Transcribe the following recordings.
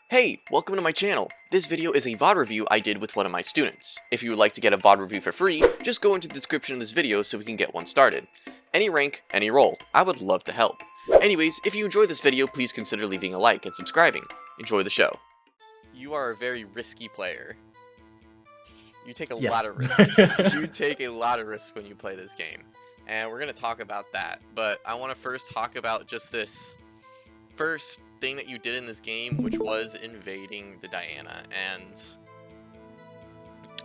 Hey, welcome to my channel. This video is a VOD review I did with one of my students. If you would like to get a VOD review for free, just go into the description of this video so we can get one started. Any rank, any role, I would love to help. Anyways, if you enjoyed this video, please consider leaving a like and subscribing. Enjoy the show. You are a very risky player. You take a lot of risks. You take a lot of risks when you play this game. And we're going to talk about that. But I want to first talk about just this first thing that you did in this game, which was invading the Diana. And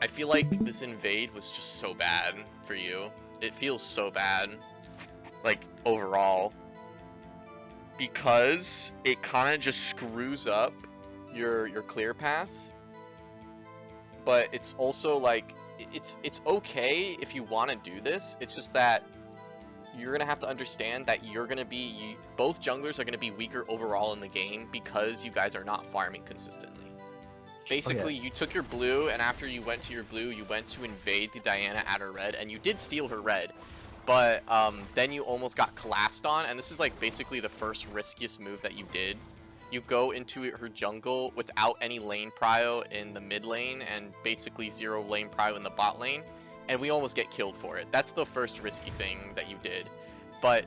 I feel like this invade was just so bad for you. It feels so bad, like, overall. Because it kind of just screws up your clear path. But it's also like, it's okay if you want to do this. It's just that you're going to have to understand that you're going to be, both junglers are going to be weaker overall in the game because you guys are not farming consistently. Basically, you took your blue, and after you went to your blue, you went to invade the Diana at her red, and you did steal her red. But then you almost got collapsed on, and this is like basically the first riskiest move that you did. You go into her jungle without any lane prio in the mid lane, and basically zero lane prio in the bot lane. And we almost get killed for it. That's the first risky thing that you did. But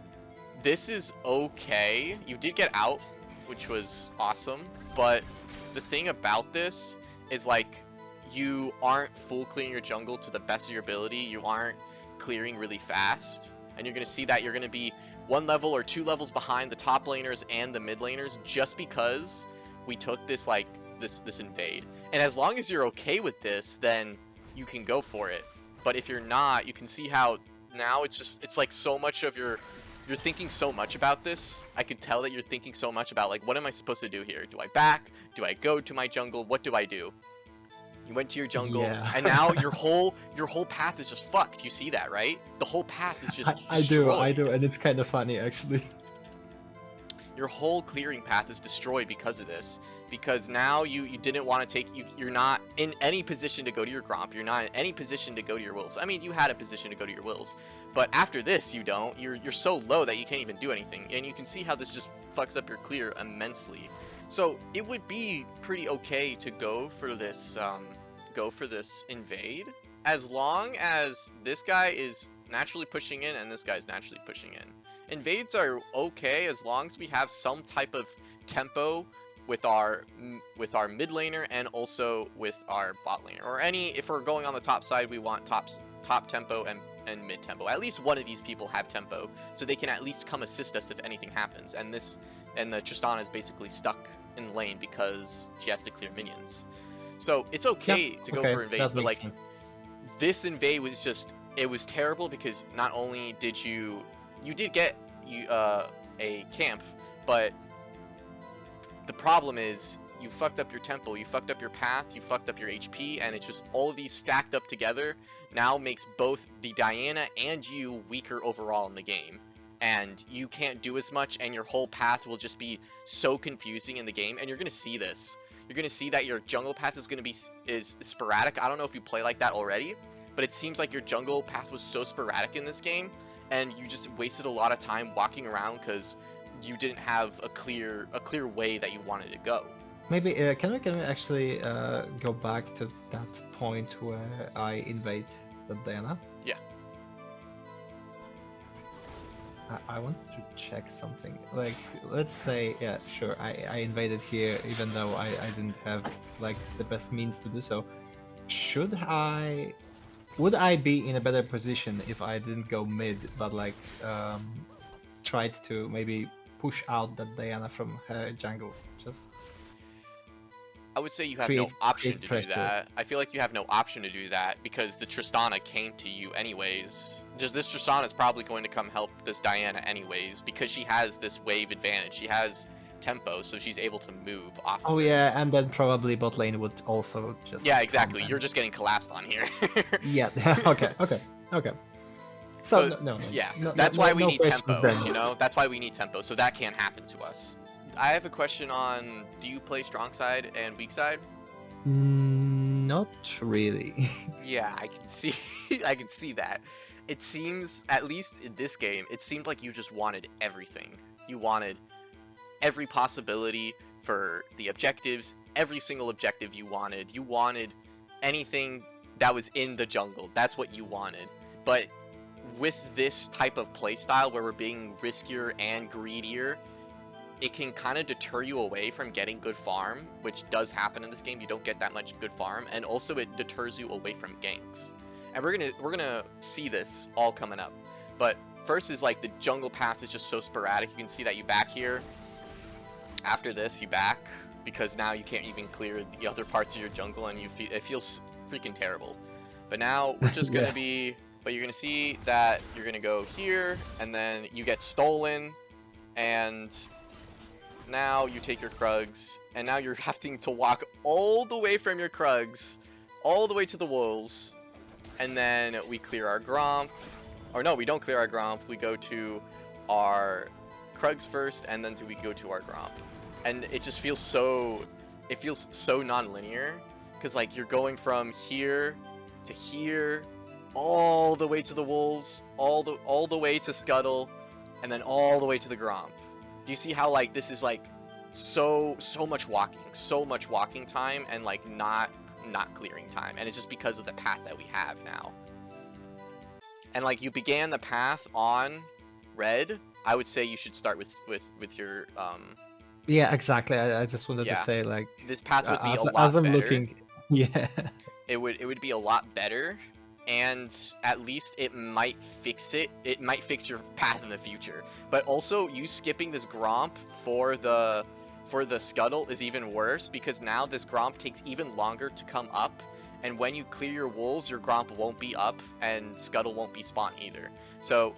this is okay. You did get out, which was awesome. But the thing about this is, like, you aren't full clearing your jungle to the best of your ability. You aren't clearing really fast. And you're going to see that you're going to be 1 level or 2 levels behind the top laners and the mid laners just because we took this, like, this invade. And as long as you're okay with this, then you can go for it. But if you're not, you can see how now it's like so much of you're thinking so much about this. I could tell that you're thinking so much about, like, what am I supposed to do here? Do I back? Do I go to my jungle? What do I do? You went to your jungle, and now your whole path is just fucked. You see that, right? The whole path is just destroyed. I do, and it's kind of funny, actually. Your whole clearing path is destroyed because of this. Because now you didn't want to take, you're not in any position to go to your Gromp. You're not in any position to go to your Wolves. I mean, you had a position to go to your Wolves. But after this, you don't. You're so low that you can't even do anything. And you can see how this just fucks up your clear immensely. So it would be pretty okay to go for this invade, as long as this guy is naturally pushing in and this guy's naturally pushing in. Invades are okay as long as we have some type of tempo with our mid laner and also with our bot laner, or if we're going on the top side, we want top tempo and mid tempo. At least one of these people have tempo, so they can at least come assist us if anything happens. And the Tristana is basically stuck in lane because she has to clear minions. So it's okay to go for invade, but like this invade was just, it was terrible because not only did you did get a camp, but the problem is you fucked up your tempo, you fucked up your path, you fucked up your HP, and it's just all of these stacked up together now makes both the Diana and you weaker overall in the game. And you can't do as much, and your whole path will just be so confusing in the game, and you're going to see this. You're going to see that your jungle path is going to be sporadic. I don't know if you play like that already, but it seems like your jungle path was so sporadic in this game, and you just wasted a lot of time walking around because you didn't have a clear way that you wanted to go. Maybe can we actually go back to that point where I invade the Diana? Yeah. I want to check something. Like, let's say, yeah, sure, I invaded here even though I didn't have, like, the best means to do so. Would I be in a better position if I didn't go mid, but, like, tried to maybe push out that Diana from her jungle? I would say you have no option to do that. I feel like you have no option to do that because the Tristana came to you anyways. Just this Tristana is probably going to come help this Diana anyways because she has this wave advantage. She has tempo, so she's able to move off. Oh, yeah, and then probably bot lane would also just... Yeah, exactly. You're just getting collapsed on here. Yeah, okay. So, no. Yeah, that's why we need tempo, you know? That's why we need tempo, so that can't happen to us. I have a question on, do you play strong side and weak side? Not really. Yeah, I can see that. It seems, at least in this game, it seemed like you just wanted everything. You wanted every possibility for the objectives, every single objective you wanted. You wanted anything that was in the jungle. That's what you wanted. But with this type of playstyle where we're being riskier and greedier, it can kind of deter you away from getting good farm, which does happen in this game. You don't get that much good farm, and also it deters you away from ganks. And we're gonna see this all coming up. But first is like the jungle path is just so sporadic. You can see that you back here. After this, you back because now you can't even clear the other parts of your jungle, and it feels freaking terrible. But now we're just gonna be. But you're gonna see that you're gonna go here, and then you get stolen, and now you take your Krugs, and now you're having to walk all the way from your Krugs, all the way to the wolves, and then we clear our Gromp. Or no, we don't clear our Gromp. We go to our Krugs first, and then we go to our Gromp. And it just feels so... It feels so non-linear, because like you're going from here to here, all the way to the wolves, all the way to Scuttle, and then all the way to the Gromp. Do you see how like this is like so much walking time, and like not clearing time, and it's just because of the path that we have now. And like you began the path on red, I would say you should start with your Yeah, exactly. I just wanted to say like this path would be a lot as I'm better. looking, yeah, it would be a lot better, and at least it might fix it. It might fix your path in the future. But also, you skipping this Gromp for the Scuttle is even worse, because now this Gromp takes even longer to come up, and when you clear your wolves, your Gromp won't be up, and Scuttle won't be spawned either. So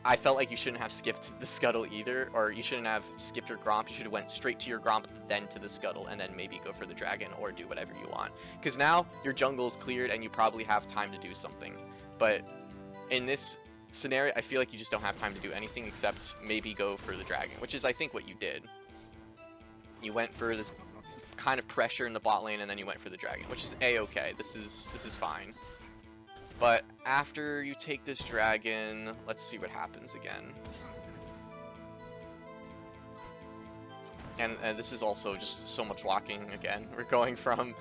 I felt like you shouldn't have skipped the Scuttle either, or you shouldn't have skipped your Gromp. You should have went straight to your Gromp, then to the Scuttle, and then maybe go for the Dragon, or do whatever you want. Because now your jungle is cleared, and you probably have time to do something. But in this scenario, I feel like you just don't have time to do anything except maybe go for the Dragon, which is, I think, what you did. You went for this kind of pressure in the bot lane, and then you went for the Dragon, which is a-okay. This is fine. But after you take this Dragon, let's see what happens again. And this is also just so much walking again. We're going from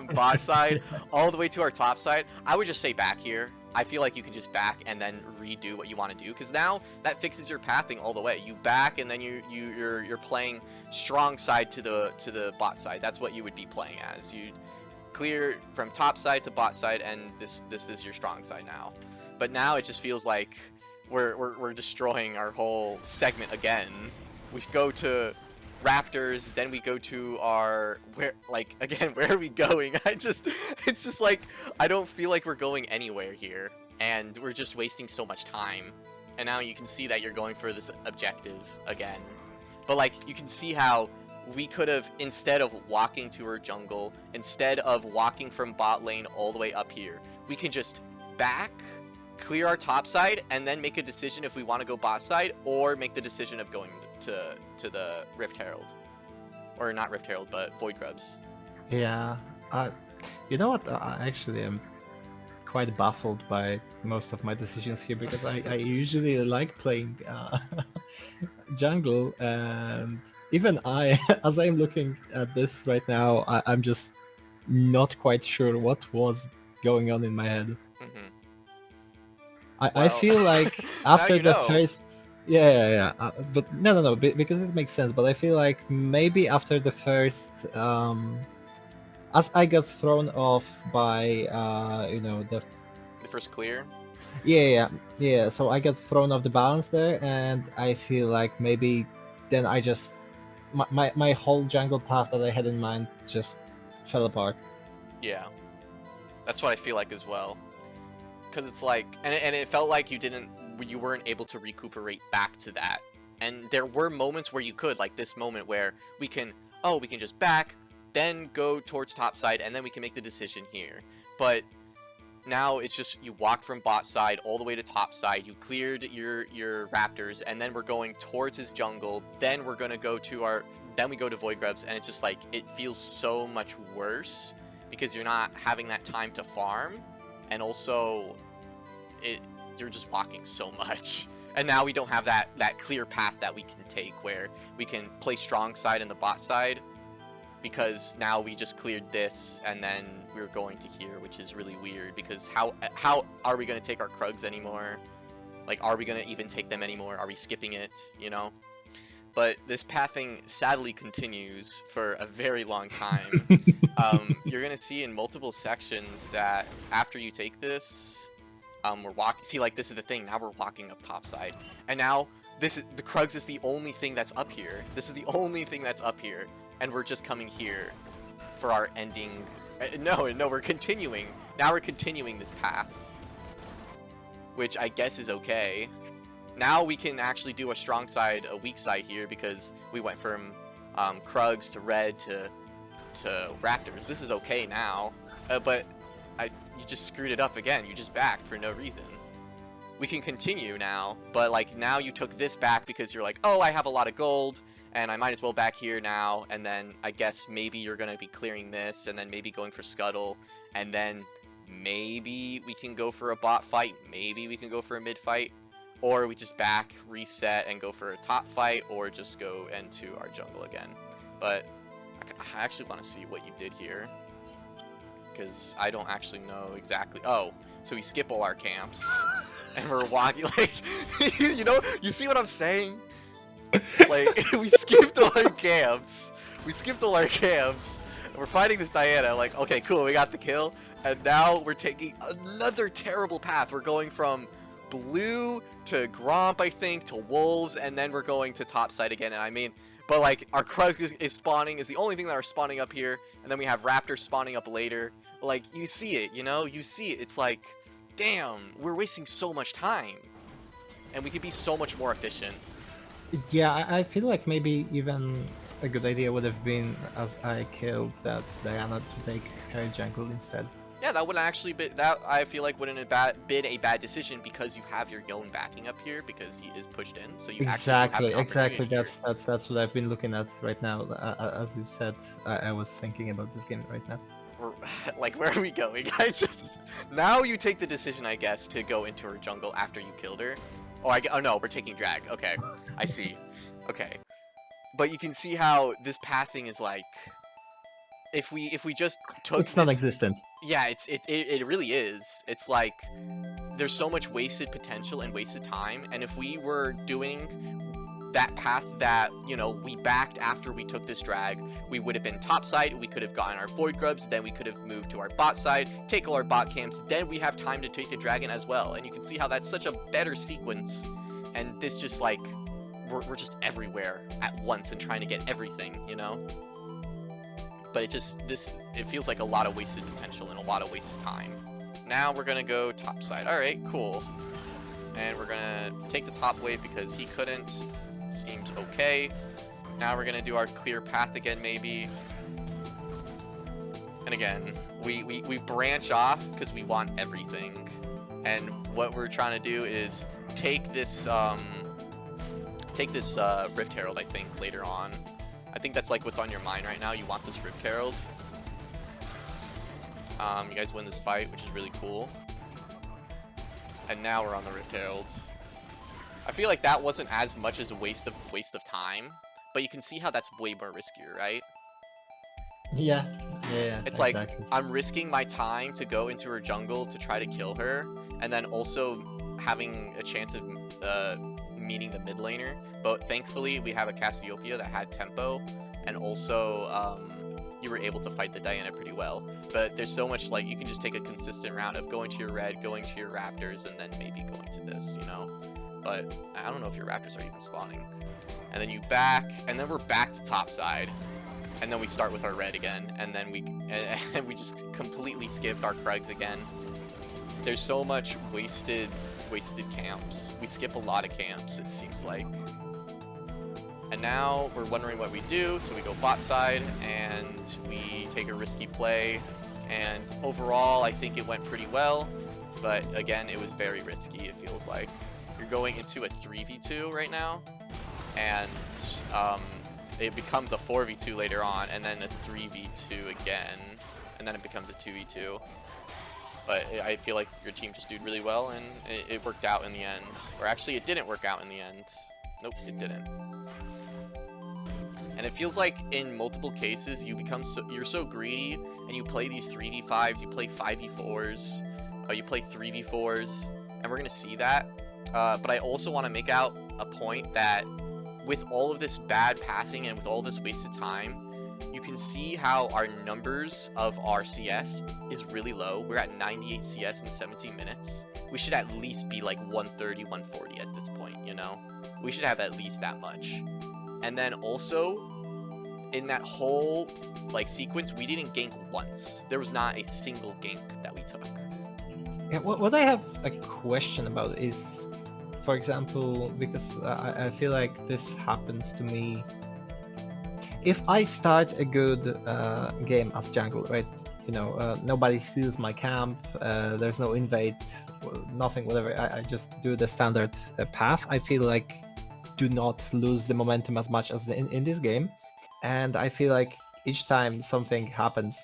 bot side all the way to our top side. I would just say back here. I feel like you can just back and then redo what you want to do, because now that fixes your pathing all the way. You back, and then you're playing strong side to the bot side. That's what you would be playing as. You clear from top side to bot side, and this is your strong side now. But now it just feels like we're destroying our whole segment again. We go to Raptors, then we go to our where are we going? It's just like I don't feel like we're going anywhere here, and we're just wasting so much time. And now you can see that you're going for this objective again. But like you can see how we could have, instead of walking to our jungle, instead of walking from bot lane all the way up here, we can just back, clear our top side, and then make a decision if we want to go bot side, or make the decision of going to the Rift Herald. Or not Rift Herald, but Void Grubs. Yeah. You know what? I actually am quite baffled by most of my decisions here, because I usually like playing jungle, and even as I'm looking at this right now, I'm just not quite sure what was going on in my head. Mm-hmm. I feel like after the know. first... Yeah. But no, because it makes sense. But I feel like maybe after the first... as I got thrown off by, the first clear? Yeah, so I got thrown off the balance there, and I feel like maybe then I just... My whole jungle path that I had in mind just fell apart. Yeah. That's what I feel like as well. Because it's like... And it felt like you weren't able to recuperate back to that. And there were moments where you could, like this moment where we can just back, then go towards top side, and then we can make the decision here. But now it's just you walk from bot side all the way to top side, you cleared your Raptors, and then we're going towards his jungle, then we're gonna go to then we go to Void Grubs, and it's just like, it feels so much worse because you're not having that time to farm, and also you're just walking so much. And now we don't have that clear path that we can take where we can play strong side and the bot side, because now we just cleared this and then we're going to here, which is really weird, because how are we going to take our Krugs anymore? Like, are we going to even take them anymore? Are we skipping it, you know? But this pathing sadly continues for a very long time. You're going to see in multiple sections that after you take this, we're walking. See, like, this is the thing. Now we're walking up topside, and now the Krugs is the only thing that's up here. This is the only thing that's up here, and we're just coming here for our ending. No, we're continuing. Now we're continuing this path, which I guess is okay. Now we can actually do a strong side, a weak side here, because we went from Krugs to red to Raptors. This is okay now, but you just screwed it up again. You just backed for no reason. We can continue now, but like now you took this back because you're like, oh, I have a lot of gold and I might as well back here now. And then I guess maybe you're going to be clearing this and then maybe going for Scuttle. And then maybe we can go for a bot fight. Maybe we can go for a mid fight. Or we just back, reset, and go for a top fight, or just go into our jungle again. But I actually want to see what you did here, because I don't actually know exactly. Oh, so we skip all our camps, and we're walking, like, you know, you see what I'm saying? Like, we skipped all our camps. We skipped all our camps. We're fighting this Diana, like, okay, cool, we got the kill. And now we're taking another terrible path. We're going from blue to Gromp, I think, to Wolves, and then we're going to topside again. And I mean, but like, our Krugs is spawning, is the only thing that are spawning up here. And then we have Raptors spawning up later. Like, you see it, you know? You see it. It's like, damn, we're wasting so much time. And we could be so much more efficient. Yeah, I feel like maybe even a good idea would have been, as I killed that Diana, to take her jungle instead. Yeah, that wouldn't actually be, that I feel like wouldn't have been a bad decision, because you have your Yone backing up here because he is pushed in. So you exactly, actually have an that's what I've been looking at right now. As you said, I was thinking about this game right now. Like, where are we going? Now you take the decision, I guess, to go into her jungle after you killed her. Oh no, we're taking drag. Okay, I see. Okay, but you can see how this pathing is like. If we just took it's non-existent. Yeah, it really is. It's like there's so much wasted potential and wasted time, and if we were doing that path that, you know, we backed after we took this drag, we would have been top side, we could have gotten our Void Grubs, then we could have moved to our bot side, take all our bot camps, then we have time to take the dragon as well. And you can see how that's such a better sequence, and this just like we're just everywhere at once and trying to get everything, you know? But it feels like a lot of wasted potential and a lot of wasted time. Now we're gonna go top side. Alright, cool. And we're gonna take the top wave because he couldn't. Seems okay. Now we're gonna do our clear path again, maybe. And again, we branch off because we want everything. And what we're trying to do is take this Rift Herald, I think, later on. I think that's like what's on your mind right now. You want this Rift Herald. You guys win this fight, which is really cool. And now we're on the Rift Herald. I feel like that wasn't as much as a waste of time, but you can see how that's way more riskier, right? Yeah. It's exactly. like I'm risking my time to go into her jungle to try to kill her, and then also having a chance of meeting the mid laner. But thankfully, we have a Cassiopeia that had tempo, and also you were able to fight the Diana pretty well. But there's so much, like, you can just take a consistent route of going to your red, going to your Raptors, and then maybe going to this, you know? But I don't know if your Raptors are even spawning. And then you back, and then we're back to top side. And then we start with our red again, and then we just completely skipped our Krugs again. There's so much wasted camps. We skip a lot of camps, it seems like. And now we're wondering what we do, so we go bot side, and we take a risky play. And overall, I think it went pretty well, but again, it was very risky, it feels like. You're going into a 3v2 right now, and it becomes a 4v2 later on, and then a 3v2 again, and then it becomes a 2v2. But I feel like your team just did really well, and it worked out in the end. Or actually, it didn't work out in the end. Nope, it didn't. And it feels like in multiple cases you're so greedy, and you play these 3v5s, you play 5v4s, you play 3v4s, and we're gonna see that. But I also want to make out a point that with all of this bad pathing and with all this wasted time, you can see how our numbers of our CS is really low. We're at 98 CS in 17 minutes. We should at least be like 130, 140 at this point, you know? We should have at least that much. And then also, in that whole like sequence, we didn't gank once. There was not a single gank that we took. Yeah, what I have a question about is, for example, because I feel like this happens to me. If I start a good game as jungle, right? You know, nobody steals my camp, there's no invade, nothing, whatever. I just do the standard path. I feel like do not lose the momentum as much as in this game. And I feel like each time something happens,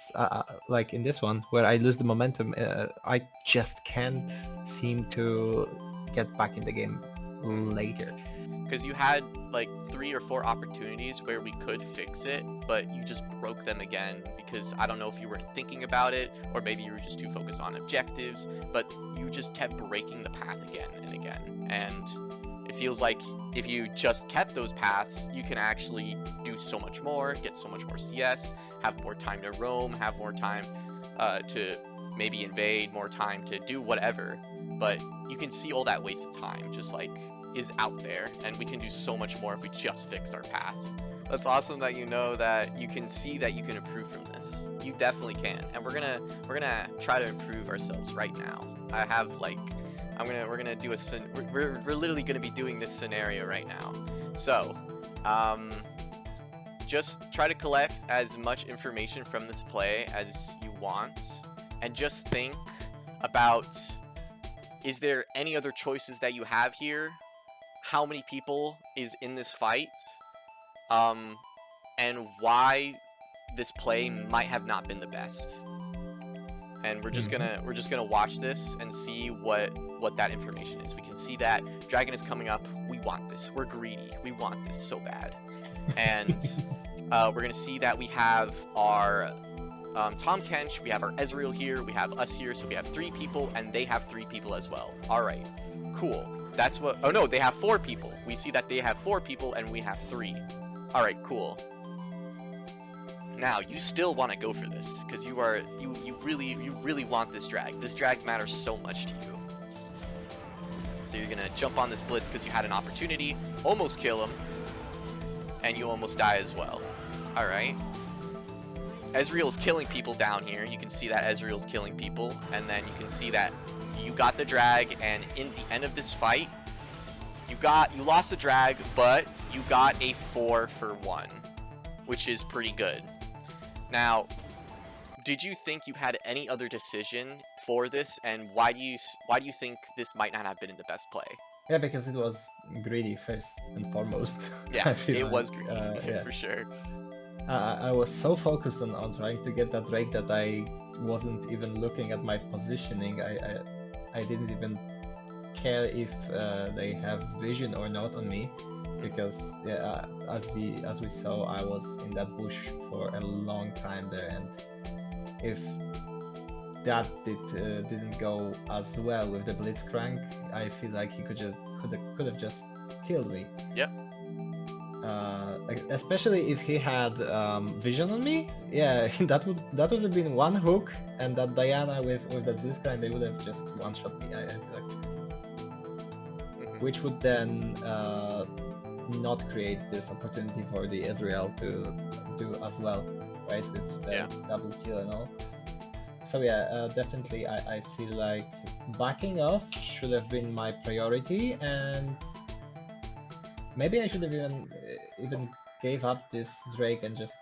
like in this one, where I lose the momentum, I just can't seem to get back in the game later. Because you had like 3 or 4 opportunities where we could fix it, but you just broke them again because I don't know if you weren't thinking about it, or maybe you were just too focused on objectives, but you just kept breaking the path again and again. And it feels like if you just kept those paths, you can actually do so much more, get so much more CS, have more time to roam, have more time to maybe invade, more time to do whatever. But you can see all that wasted time just like is out there, and we can do so much more if we just fix our path. That's awesome that you know that you can see that you can improve from this. You definitely can, and we're gonna try to improve ourselves right now. I have like we're gonna do we're literally gonna be doing this scenario right now. So just try to collect as much information from this play as you want, and just think about, is there any other choices that you have here? How many people is in this fight? And why this play might have not been the best. And we're just gonna watch this and see what that information is. We can see that dragon is coming up. We want this. We're greedy. We want this so bad. And we're gonna see that we have our Tom Kench, we have our Ezreal here, we have us here, so we have 3 people, and they have 3 people as well. Alright, cool. That's what, oh no, they have 4 people. We see that they have 4 people and we have 3. Alright, cool. Now, you still want to go for this, because you really want this drag. This drag matters so much to you. So you're gonna jump on this blitz because you had an opportunity, almost kill him, and you almost die as well. Alright. Ezreal's killing people down here. You can see that Ezreal's killing people, and then you can see that you got the drag, and in the end of this fight, you lost the drag, but you got a 4 for 1, which is pretty good. Now, did you think you had any other decision for this, and why do you think this might not have been in the best play? Yeah, because it was greedy first and foremost. Yeah, it was greedy, yeah. for sure. I was so focused on trying to get that Drake that I wasn't even looking at my positioning. I didn't even care if they have vision or not on me, because yeah, as we saw, I was in that bush for a long time there, and if that didn't go as well with the Blitzcrank, I feel like he could have just killed me. Yep. Especially if he had vision on me, yeah, that would have been one hook, and that Diana with that Blitzcrank, they would have just one-shot me. I feel like, which would then not create this opportunity for the Ezreal to do as well, right, with the double kill and all. So yeah, definitely I feel like backing off should have been my priority, and maybe I should have even gave up this Drake and just,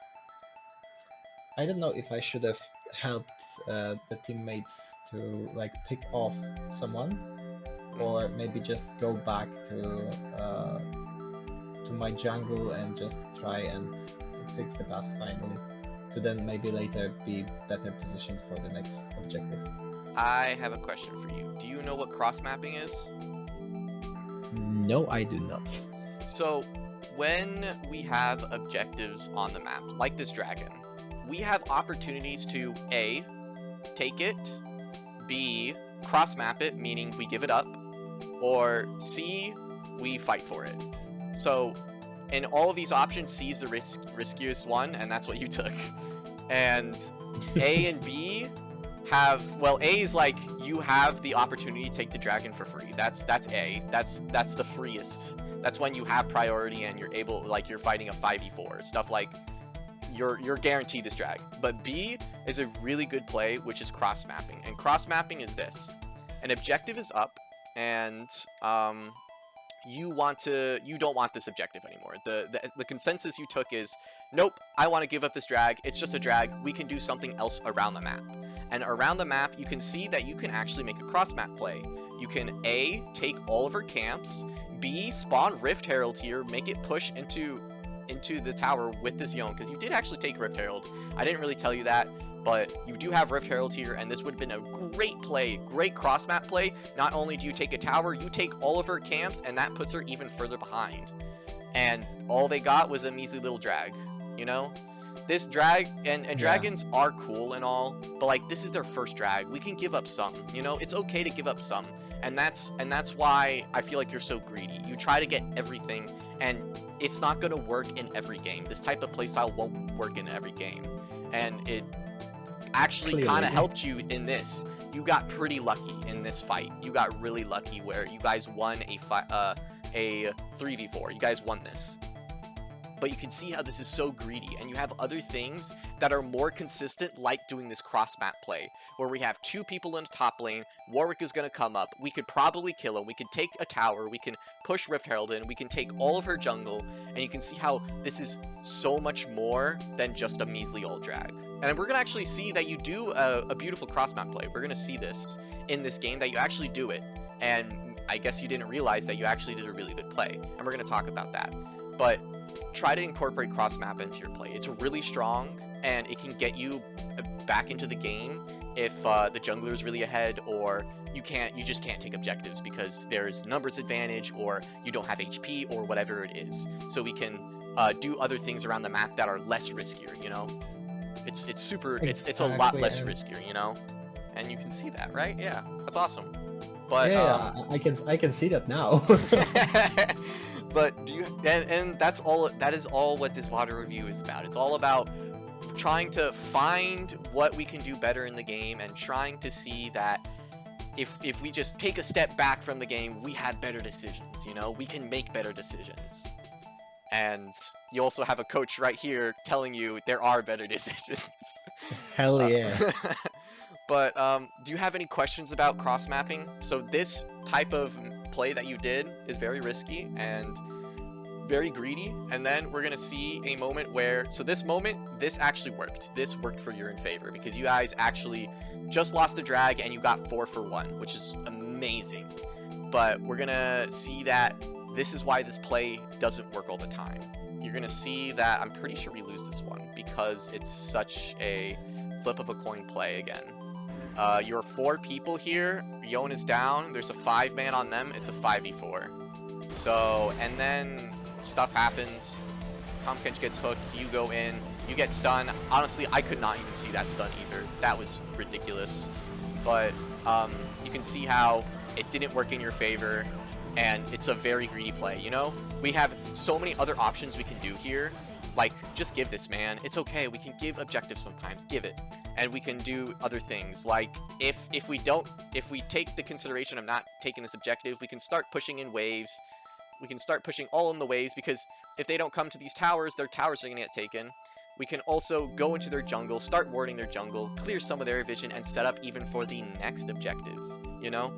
I don't know if I should have helped the teammates to like pick off someone, or maybe just go back to my jungle and just try and fix the path finally, to then maybe later be better positioned for the next objective. I have a question for you. Do you know what cross mapping is? No, I do not. So, when we have objectives on the map, like this dragon, we have opportunities to A, take it, B, cross map it, meaning we give it up, or C, we fight for it. So, in all of these options, C is the riskiest one, and that's what you took. And A and B have, well, A is like you have the opportunity to take the dragon for free. That's A. That's the freest. That's when you have priority and you're able, like you're fighting a 5v4 stuff like you're guaranteed this drag. But B is a really good play, which is cross mapping. And cross mapping is this: an objective is up, and you don't want this objective anymore. The consensus you took is, nope, I want to give up this drag. It's just a drag. We can do something else around the map. And around the map, you can see that you can actually make a cross map play. You can A, take all of her camps, B, spawn Rift Herald here, make it push into the tower with this Yone, because you did actually take Rift Herald. I didn't really tell you that, but you do have Rift Herald here, and this would have been a great play, great cross map play. Not only do you take a tower, you take all of her camps, and that puts her even further behind. And all they got was a measly little drag, you know? This drag, and dragons are cool and all, but like this is their first drag. We can give up some, you know? It's okay to give up some. And that's why I feel like you're so greedy. You try to get everything, and it's not gonna work in every game. This type of playstyle won't work in every game. And it actually kind of helped you in this. You got pretty lucky in this fight. You got really lucky where you guys won a 3v4. You guys won this. But you can see how this is so greedy, and you have other things that are more consistent, like doing this cross map play, where we have two people in the top lane, Warwick is going to come up, we could probably kill him, we could take a tower, we can push Rift Herald in, we can take all of her jungle, and you can see how this is so much more than just a measly old drag. And we're going to actually see that you do a beautiful cross map play. We're going to see this in this game, that you actually do it, and I guess you didn't realize that you actually did a really good play, and we're going to talk about that. But try to incorporate cross map into your play. It's really strong, and it can get you back into the game if the jungler is really ahead, or you just can't take objectives because there's numbers advantage, or you don't have HP, or whatever it is. So we can do other things around the map that are less riskier, you know? It's a lot less riskier, you know? And you can see that, right? Yeah, that's awesome. But yeah, I can see that now. But do you, and that's all, that is all what this VOD review is about. It's all about trying to find what we can do better in the game, and trying to see that if we just take a step back from the game, we have better decisions, you know? We can make better decisions. And you also have a coach right here telling you there are better decisions. Hell yeah. But do you have any questions about cross mapping? So this type of play that you did is very risky and very greedy, and then we're gonna see a moment where, so this moment, this actually worked. This worked for your in favor, because you guys actually just lost the drag and you got 4 for 1, which is amazing. But we're gonna see that this is why this play doesn't work all the time. You're gonna see that I'm pretty sure we lose this one because it's such a flip of a coin play again. You're 4 people here, Yone is down, there's a 5-man on them, it's a 5v4. So, and then stuff happens, Tahm Kench gets hooked, you go in, you get stunned. Honestly, I could not even see that stun either. That was ridiculous. But you can see how it didn't work in your favor, and it's a very greedy play, you know? We have so many other options we can do here. Like, just give this, man. It's okay. We can give objectives sometimes. Give it. And we can do other things. Like, if we take the consideration of not taking this objective, we can start pushing in waves. We can start pushing all in the waves, because if they don't come to these towers, their towers are going to get taken. We can also go into their jungle, start warding their jungle, clear some of their vision, and set up even for the next objective, you know?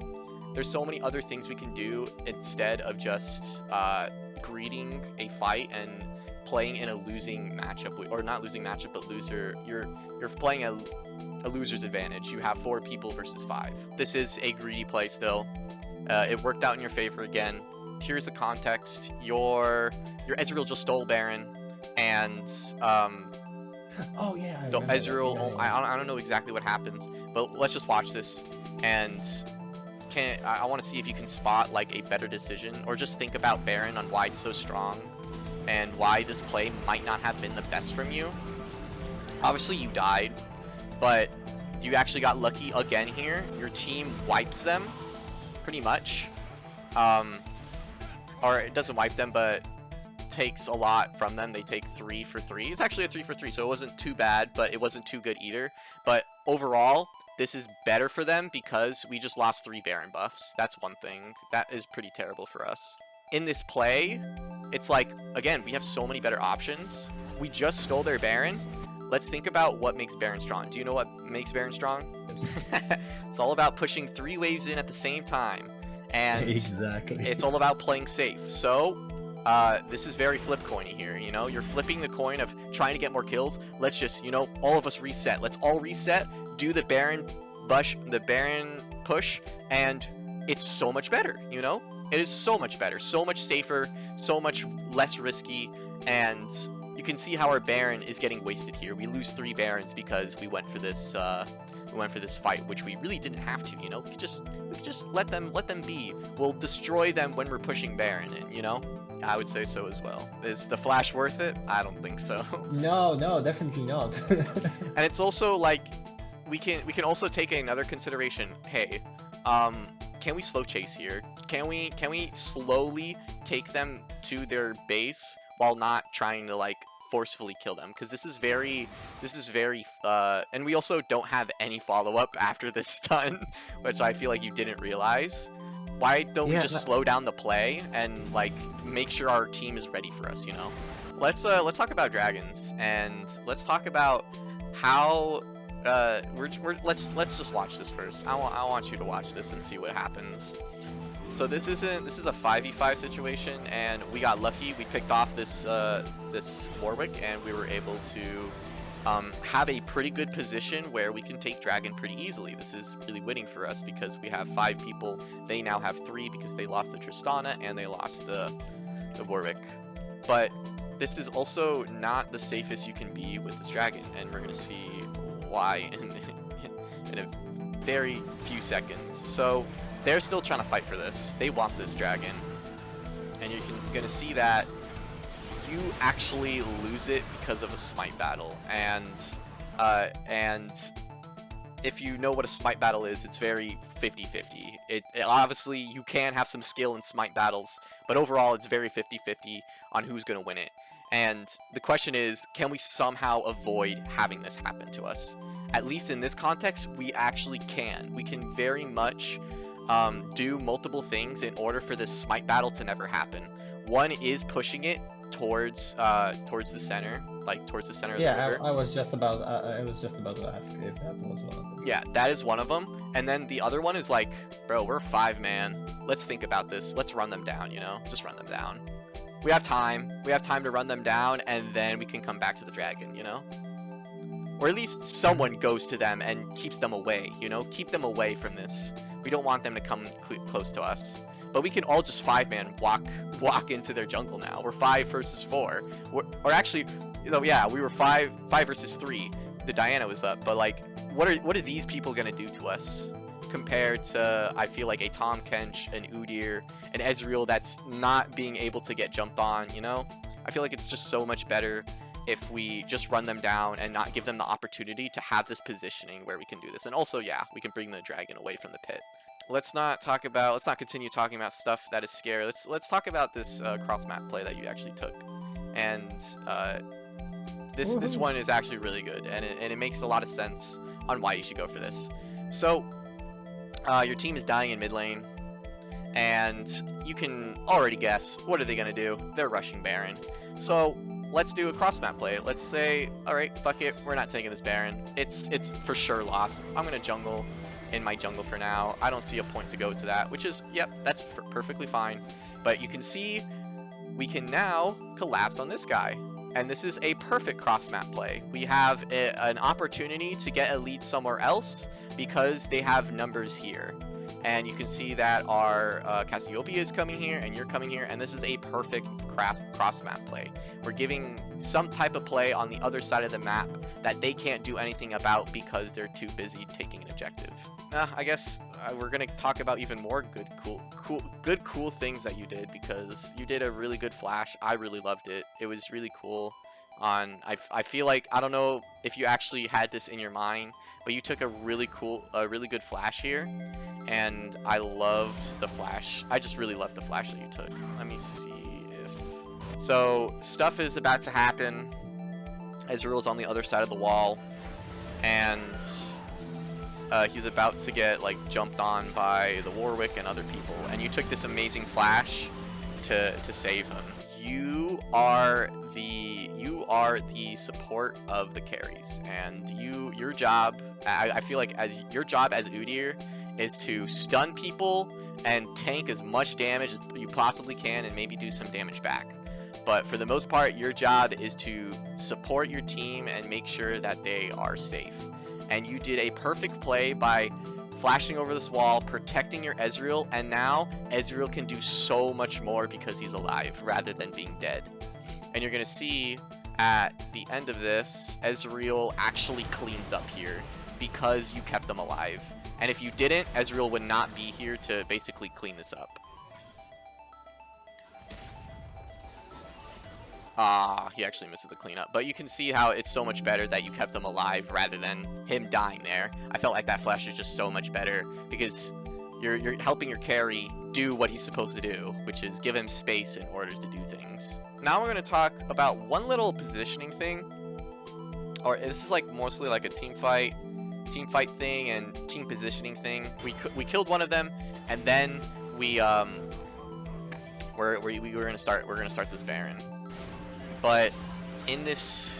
There's so many other things we can do instead of just greeting a fight and playing in a losing matchup, or not losing matchup, but loser. You're playing a loser's advantage. You have 4 people versus 5. This is a greedy play still. It worked out in your favor again. Here's the context. Your Ezreal just stole Baron, and oh yeah, Ezreal. I don't know exactly what happens, but let's just watch this. And I want to see if you can spot like a better decision, or just think about Baron on why it's so strong and why this play might not have been the best from you. Obviously you died, but you actually got lucky again here. Your team wipes them pretty much, or it doesn't wipe them, but takes a lot from them. They take 3 for 3. It's actually a 3 for 3, so it wasn't too bad, but it wasn't too good either. But overall, this is better for them because we just lost 3 Baron buffs. That's one thing. That is pretty terrible for us. In this play, it's like, again, we have so many better options. We just stole their Baron. Let's think about what makes Baron strong. Do you know what makes Baron strong? It's all about pushing 3 waves in at the same time. And exactly. It's all about playing safe. So, this is very flip coiny here, you know? You're flipping the coin of trying to get more kills. Let's just, you know, all of us reset. Let's all reset, do the Baron push, and it's so much better, you know? It is so much better, so much safer, so much less risky, and you can see how our Baron is getting wasted here. We lose 3 Barons because we went for this fight, which we really didn't have to, you know? We could just let them be. We'll destroy them when we're pushing Baron in, you know? I would say so as well. Is the flash worth it? I don't think so. No, definitely not. And it's also like we can also take another consideration. Hey, can we slow chase here? Can we slowly take them to their base while not trying to like forcefully kill them? Because this is very and we also don't have any follow-up after this stun, which I feel like you didn't realize. Why don't we just slow down the play and like make sure our team is ready for us, you know? Let's talk about dragons, and let's talk about how let's just watch this first. I want you to watch this and see what happens. So this is a 5v5 situation, and we got lucky. We picked off this this Warwick, and we were able to have a pretty good position where we can take dragon pretty easily. This is really winning for us because we have 5 people. They now have 3 because they lost the Tristana and they lost the Warwick. But this is also not the safest you can be with this dragon, and we're gonna see why in a very few seconds. So they're still trying to fight for this. They want this dragon, and you're gonna see that you actually lose it because of a smite battle. And if you know what a smite battle is, it's very 50-50. It obviously you can have some skill in smite battles, but overall it's very 50-50 on who's gonna win it. And the question is, can we somehow avoid having this happen to us? At least in this context, we actually can. We can very much do multiple things in order for this smite battle to never happen. One is pushing it towards the center, like towards the center of the river. I was just about to ask if that was one of them. Yeah, that is one of them. And then the other one is like, bro, we're 5 man. Let's think about this. Let's run them down, you know? Just run them down. We have time. We have time to run them down, and then we can come back to the dragon, you know? Or at least someone goes to them and keeps them away, you know? Keep them away from this. We don't want them to come close to us. But we can all just 5-man walk into their jungle now. We're 5 versus 4. Or actually, you know, yeah, we were 5 versus 3. The Diana was up, but like, what are these people gonna do to us compared to, I feel like, a Tahm Kench, an Udyr, an Ezreal that's not being able to get jumped on, you know? I feel like it's just so much better if we just run them down and not give them the opportunity to have this positioning where we can do this. And also, yeah, we can bring the dragon away from the pit. Let's not continue talking about stuff that is scary. Let's talk about this cross map play that you actually took. And this one is actually really good, and it makes a lot of sense on why you should go for this. So your team is dying in mid lane, and you can already guess, what are they gonna do? They're rushing Baron. So let's do a cross map play. Let's say, all right, fuck it, we're not taking this Baron. It's for sure lost. I'm gonna jungle in my jungle for now. I don't see a point to go to that, which is, yep, that's perfectly fine. But you can see we can now collapse on this guy, and this is a perfect cross map play. We have an opportunity to get a lead somewhere else because they have numbers here, And you can see that our Cassiopeia is coming here, and you're coming here, and this is a perfect cross-map play. We're giving some type of play on the other side of the map that they can't do anything about because they're too busy taking an objective. I guess we're gonna talk about even more good cool things that you did, because you did a really good flash. I really loved it. It was really cool. I feel like, I don't know if you actually had this in your mind, but you took a really good flash here, and I loved the flash. I just really loved the flash that you took. Let me see if... So, stuff is about to happen. Ezreal's on the other side of the wall, and he's about to get, like, jumped on by the Warwick and other people, and you took this amazing flash to save him. You are the support of the carries, and your job, I feel like, as your job as Udyr is to stun people and tank as much damage as you possibly can, and maybe do some damage back. But for the most part, your job is to support your team and make sure that they are safe. And you did a perfect play by flashing over this wall, protecting your Ezreal, and now Ezreal can do so much more because he's alive rather than being dead. And you're going to see at the end of this, Ezreal actually cleans up here because you kept them alive. And if you didn't, Ezreal would not be here to basically clean this up. He actually misses the cleanup. But you can see how it's so much better that you kept him alive rather than him dying there. I felt like that flash is just so much better because you're helping your carry do what he's supposed to do, which is give him space in order to do things. Now we're going to talk about one little positioning thing. Or this is like mostly like a team fight thing and team positioning thing. We killed one of them, and then we're gonna start this Baron. But in this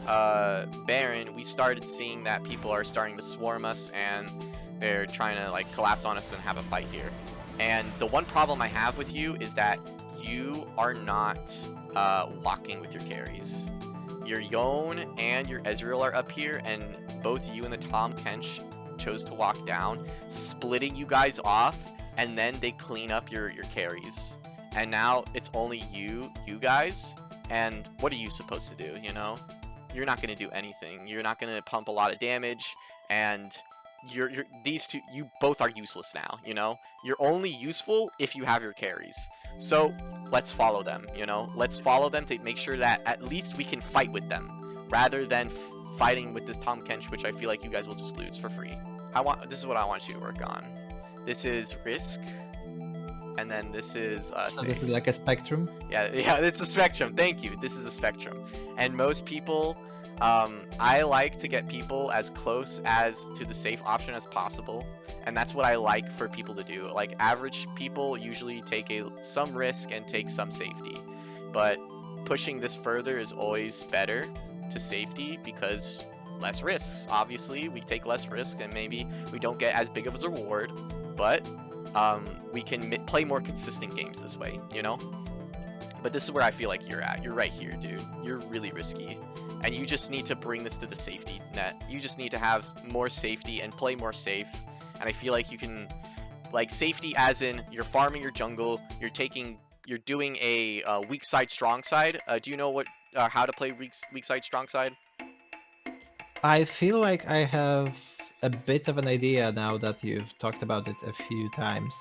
Baron, we started seeing that people are starting to swarm us, and they're trying to like collapse on us and have a fight here. And the one problem I have with you is that you are not walking with your carries. Your Yone and your Ezreal are up here, and both you and the Tahm Kench chose to walk down, splitting you guys off, and then they clean up your carries. And now it's only you guys, and what are you supposed to do, you know? You're not going to do anything. You're not going to pump a lot of damage, and these two, you both are useless now, you know? You're only useful if you have your carries. So let's follow them, you know? Let's follow them to make sure that at least we can fight with them, rather than fighting with this Tahm Kench, which I feel like you guys will just lose for free. This is what I want you to work on. This is risk, and then this is So safe. this is like a spectrum? Yeah, it's a spectrum. Thank you. This is a spectrum. And most people, I like to get people as close as to the safe option as possible. And that's what I like for people to do. Like, average people usually take some risk and take some safety. But pushing this further is always better to safety, because less risks. Obviously, we take less risk, and maybe we don't get as big of a reward. But we can play more consistent games this way, you know? But this is where I feel like you're at. You're right here, dude. You're really risky. And you just need to bring this to the safety net. You just need to have more safety and play more safe. And I feel like you can, like, safety as in you're farming your jungle, you're doing a weak side, strong side. Do you know how to play weak side, strong side? I feel like I have a bit of an idea now that you've talked about it a few times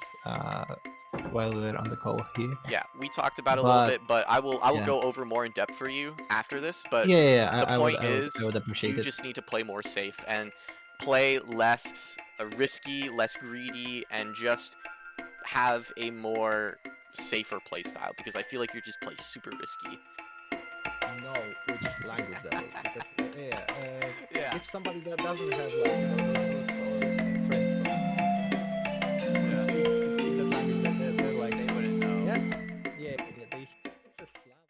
while we were on the call here. Yeah, we talked about it a little bit, but I will go over more in depth for you after this. But yeah, the point is, I would appreciate you it. just need to play more safe and play less risky, less greedy, and just have a more safer play style, because I feel like you just play super risky. Know which language that is, because Yeah. if somebody that doesn't have like